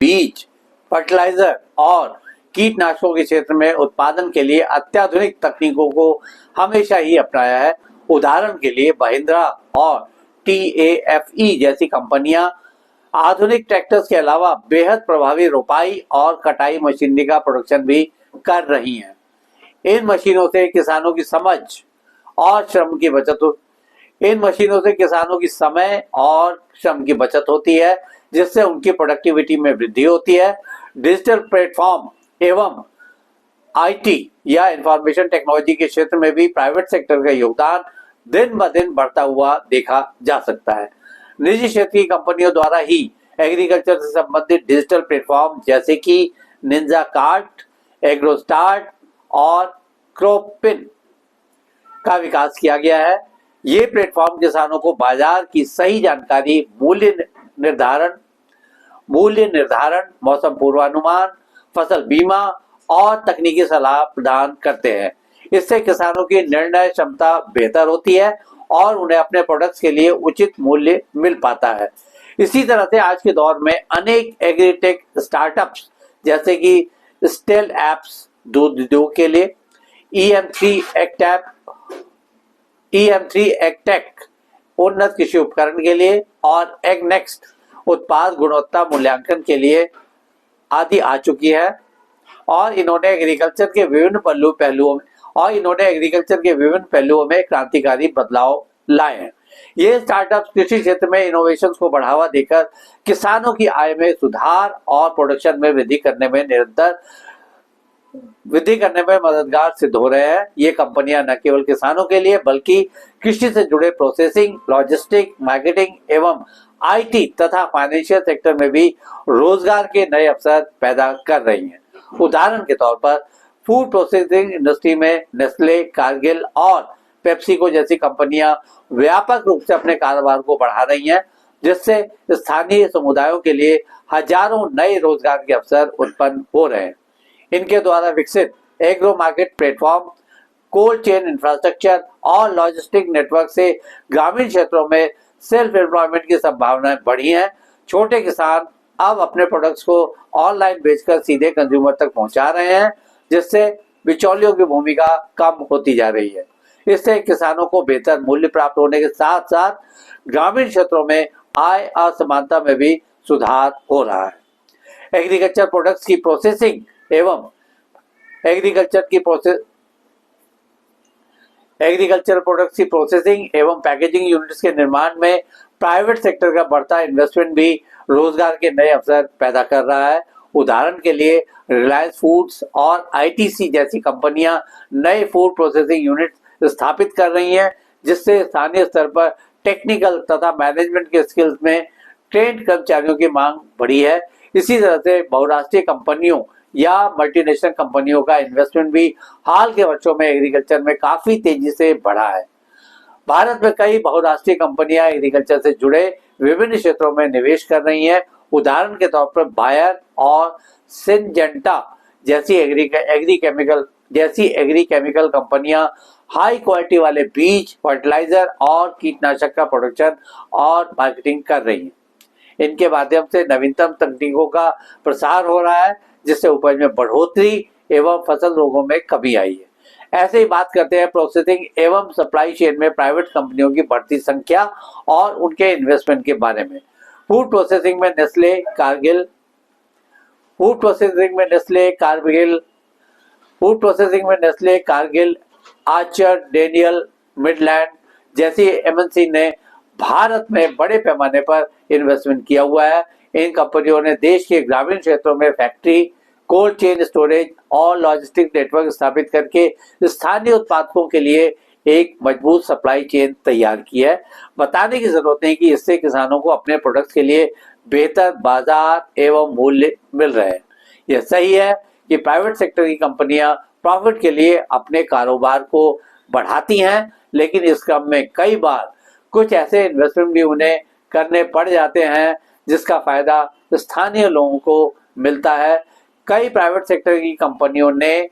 बीज, फर्टिलाइजर और कीटनाशकों के क्षेत्र में उत्पादन के लिए अत्याधुनिक तकनीकों को हमेशा ही अपनाया है। उदाहरण के लिए महिंद्रा और TAFE जैसी कंपनियां आधुनिक ट्रैक्टर्स के अलावा बेहद प्रभावी रोपाई और कटाई मशीनरी का प्रोडक्शन भी कर रही हैं। इन मशीनों से किसानों की समझ और श्रम की बचत इन मशीनों से किसानों की समय और श्रम की बचत होती है, जिससे उनकी प्रोडक्टिविटी में वृद्धि होती है। डिजिटल प्लेटफॉर्म एवं IT या इंफॉर्मेशन टेक्नोलॉजी के क्षेत्र में भी प्राइवेट सेक्टर का योगदान दिन ब दिन बढ़ता हुआ देखा जा सकता है। निजी क्षेत्र की कंपनियों द्वारा ही एग्रीकल्चर से संबंधित डिजिटल प्लेटफॉर्म जैसे कि निंजा कार्ट, एग्रोस्टार्ट और क्रोपिन का विकास किया गया है। ये प्लेटफॉर्म किसानों को बाजार की सही जानकारी, मूल्य निर्धारण, मौसम पूर्वानुमान, फसल बीमा और तकनीकी सलाह प्रदान करते हैं। इससे किसानों की निर्णय क्षमता बेहतर होती है और उन्हें अपने प्रोडक्ट्स के लिए उचित मूल्य मिल पाता है। इसी तरह से आज के दौर में अनेक एग्रीटेक स्टार्टअप्स जैसे कि स्टेल एप्स दूध उद्योग के लिए, EM3 एग्टेक उन्नत कृषि उपकरण के लिए और एगनेक्स्ट उत्पाद गुणवत्ता मूल्यांकन के लिए आदि आ चुकी है और इन्होंने एग्रीकल्चर के विभिन्न पहलुओं में क्रांतिकारी बदलाव लाए हैं। ये स्टार्टअप्स कृषि क्षेत्र में इनोवेशंस को बढ़ावा देकर किसानों की आय में सुधार और प्रोडक्शन में वृद्धि करने में मददगार सिद्ध हो रहे हैं। ये कंपनियां न केवल किसानों के लिए बल्कि कृषि से जुड़े प्रोसेसिंग, लॉजिस्टिक, मार्केटिंग एवं IT तथा फाइनेंशियल सेक्टर में भी रोजगार के नए अवसर पैदा कर रही हैं। उदाहरण के तौर पर फूड प्रोसेसिंग इंडस्ट्री में नेस्ले, कारगिल और पेप्सिको जैसी कंपनियां व्यापक रूप से अपने कारोबार को बढ़ा रही हैं, जिससे स्थानीय समुदायों के लिए हजारों नए रोजगार के अवसर उत्पन्न हो रहे हैं। इनके द्वारा विकसित agro market platform, cold chain infrastructure और लॉजिस्टिक नेटवर्क से ग्रामीण क्षेत्रों में सेल्फ एम्प्लॉयमेंट की संभावनाएं बढ़ी हैं। छोटे किसान अब अपने प्रोडक्ट्स को ऑनलाइन बेचकर सीधे कंज्यूमर तक पहुंचा रहे हैं, जिससे बिचौलियों की भूमिका कम होती जा रही है। इससे किसानों को बेहतर मूल्य प्राप्त होने के साथ साथ ग्रामीण क्षेत्रों में आय असमानता में भी सुधार हो रहा है। एग्रीकल्चर प्रोडक्ट्स की प्रोसेसिंग एवं पैकेजिंग यूनिट्स के निर्माण में प्राइवेट सेक्टर का बढ़ता इन्वेस्टमेंट भी रोजगार के नए अवसर पैदा कर रहा है। उदाहरण के लिए रिलायंस फूड्स और ITC जैसी कंपनियां नए फूड प्रोसेसिंग यूनिट स्थापित कर रही हैं, जिससे स्थानीय स्तर पर टेक्निकल तथा मैनेजमेंट के स्किल्स में ट्रेंड कर्मचारियों की मांग बढ़ी है। इसी तरह से बहुराष्ट्रीय कंपनियों या मल्टीनेशनल कंपनियों का इन्वेस्टमेंट भी हाल के वर्षों में एग्रीकल्चर में काफी तेजी से बढ़ा है। भारत में कई बहुराष्ट्रीय कंपनियां एग्रीकल्चर से जुड़े विभिन्न क्षेत्रों में निवेश कर रही हैं। उदाहरण के तौर पर बायर और सिंजेंटा जैसी एग्री केमिकल कंपनियां हाई क्वालिटी वाले बीज, फर्टिलाइजर और कीटनाशक का प्रोडक्शन और मार्केटिंग कर रही हैं। इनके माध्यम से नवीनतम तकनीकों का प्रसार हो रहा है, जिससे उपज में बढ़ोतरी एवं फसल रोगों में कमी आई है। ऐसे ही बात करते हैं प्रोसेसिंग एवं सप्लाई चेन में प्राइवेट कंपनियों की बढ़ती संख्या और उनके इन्वेस्टमेंट के बारे में। फूड प्रोसेसिंग में Nestle, Kargil, Archer, Daniel, Midland जैसी MNC ने भारत में बड़े पैमाने पर इन्वेस्टमेंट किया हुआ है। इन कंपनियों ने देश के ग्रामीण क्षेत्रों में फैक्ट्री, कोल्ड चेन स्टोरेज और लॉजिस्टिक नेटवर्क स्थापित करके स्थानीय उत्पादकों के लिए एक मजबूत सप्लाई चेन तैयार की है। बताने की जरूरत नहीं कि इससे किसानों को अपने प्रोडक्ट्स के लिए बेहतर बाजार एवं मूल्य मिल रहे हैं। यह सही है कि प्राइवेट सेक्टर की कंपनियां प्रॉफिट के लिए अपने कारोबार को बढ़ाती हैं, लेकिन इस क्रम में कई बार कुछ ऐसे इन्वेस्टमेंट भी उन्हें करने पड़ जाते हैं जिसका फायदा स्थानीय लोगों को मिलता है। कई प्राइवेट सेक्टर की कंपनियों ने